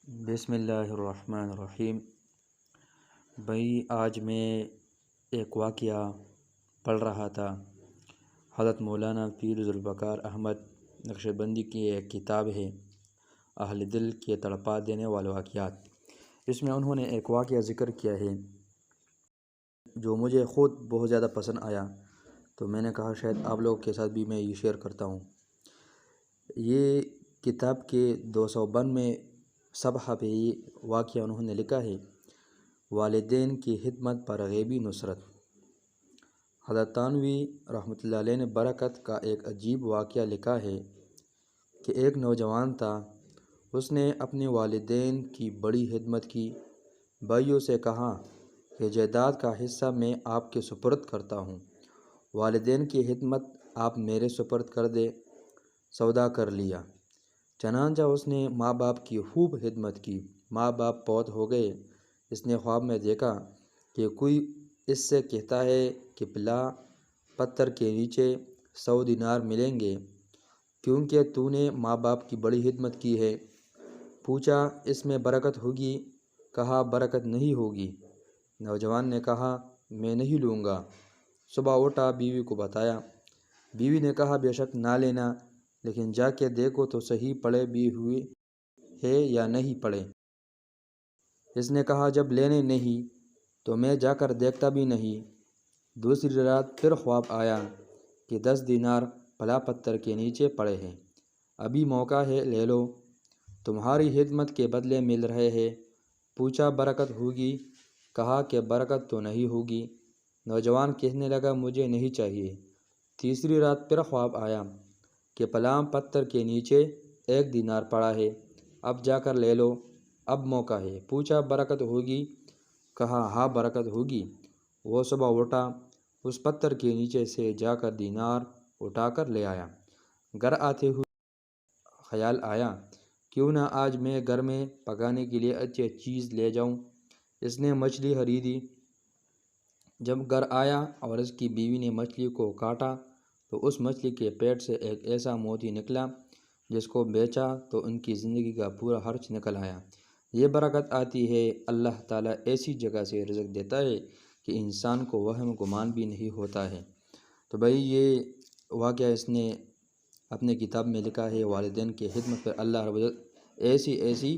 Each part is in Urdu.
بسم اللہ الرحمن الرحیم۔ بھائی آج میں ایک واقعہ پڑھ رہا تھا۔ حضرت مولانا پیر ذوالفقار احمد نقشبندی کی ایک کتاب ہے، اہل دل کے تڑپا دینے والے واقعات۔ اس میں انہوں نے ایک واقعہ ذکر کیا ہے جو مجھے خود بہت زیادہ پسند آیا، تو میں نے کہا شاید آپ لوگوں کے ساتھ بھی میں یہ شیئر کرتا ہوں۔ یہ کتاب کے 292 صفحہ پہ یہ واقعہ انہوں نے لکھا ہے، والدین کی خدمت پر غیبی نصرت۔ حضرت تھانوی رحمۃ اللہ علیہ نے برکت کا ایک عجیب واقعہ لکھا ہے کہ ایک نوجوان تھا، اس نے اپنے والدین کی بڑی خدمت کی۔ بھائیوں سے کہا کہ جائیداد کا حصہ میں آپ کے سپرد کرتا ہوں، والدین کی خدمت آپ میرے سپرد کر دے۔ سودا کر لیا۔ چنانچہ اس نے ماں باپ کی خوب خدمت کی۔ ماں باپ فوت ہو گئے۔ اس نے خواب میں دیکھا کہ کوئی اس سے کہتا ہے کہ فلاں پتھر کے نیچے 100 دینار ملیں گے کیونکہ تو نے ماں باپ کی بڑی خدمت کی ہے۔ پوچھا اس میں برکت ہوگی؟ کہا برکت نہیں ہوگی۔ نوجوان نے کہا میں نہیں لوں گا۔ صبح اٹھا، بیوی کو بتایا۔ بیوی نے کہا بے شک نہ لینا، لیکن جا کے دیکھو تو صحیح پڑے بھی ہوئی ہے یا نہیں پڑے۔ اس نے کہا جب لینے نہیں تو میں جا کر دیکھتا بھی نہیں۔ دوسری رات پھر خواب آیا کہ 10 دینار فلاں پتھر کے نیچے پڑے ہیں، ابھی موقع ہے، لے لو، تمہاری خدمت کے بدلے مل رہے ہیں۔ پوچھا برکت ہوگی؟ کہا کہ برکت تو نہیں ہوگی۔ نوجوان کہنے لگا مجھے نہیں چاہیے۔ تیسری رات پھر خواب آیا کہ فلاں پتھر کے نیچے 1 دینار پڑا ہے، اب جا کر لے لو، اب موقع ہے۔ پوچھا برکت ہوگی؟ کہا ہاں برکت ہوگی۔ وہ صبح اٹھا، اس پتھر کے نیچے سے جا کر دینار اٹھا کر لے آیا۔ گھر آتے ہوئے خیال آیا کیوں نہ آج میں گھر میں پکانے کے لیے اچھی چیز لے جاؤں۔ اس نے مچھلی خریدی۔ جب گھر آیا اور اس کی بیوی نے مچھلی کو کاٹا تو اس مچھلی کے پیٹ سے ایک ایسا موتی نکلا جس کو بیچا تو ان کی زندگی کا پورا خرچ نکل آیا۔ یہ برکت آتی ہے، اللہ تعالیٰ ایسی جگہ سے رزق دیتا ہے کہ انسان کو وہم گمان بھی نہیں ہوتا ہے۔ تو بھائی یہ واقعہ اس نے اپنے کتاب میں لکھا ہے، والدین کی خدمت پر اللہ رب العزت ایسی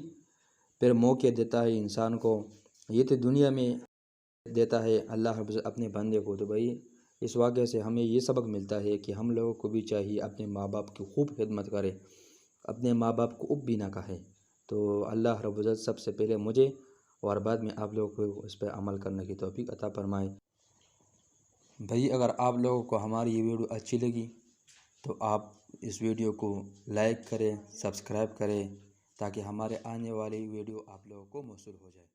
پھر موقع دیتا ہے انسان کو۔ یہ تو دنیا میں دیتا ہے اللہ رب العزت اپنے بندے کو۔ تو بھائی اس واقعے سے ہمیں یہ سبق ملتا ہے کہ ہم لوگوں کو بھی چاہیے اپنے ماں باپ کی خوب خدمت کرے، اپنے ماں باپ کو اف بھی نہ کہے۔ تو اللہ رب العزت سب سے پہلے مجھے اور بعد میں آپ لوگوں کو اس پہ عمل کرنے کی توفیق عطا فرمائے۔ بھائی اگر آپ لوگوں کو ہماری یہ ویڈیو اچھی لگی تو آپ اس ویڈیو کو لائک کریں، سبسکرائب کریں تاکہ ہمارے آنے والی ویڈیو آپ لوگوں کو موصول ہو جائے۔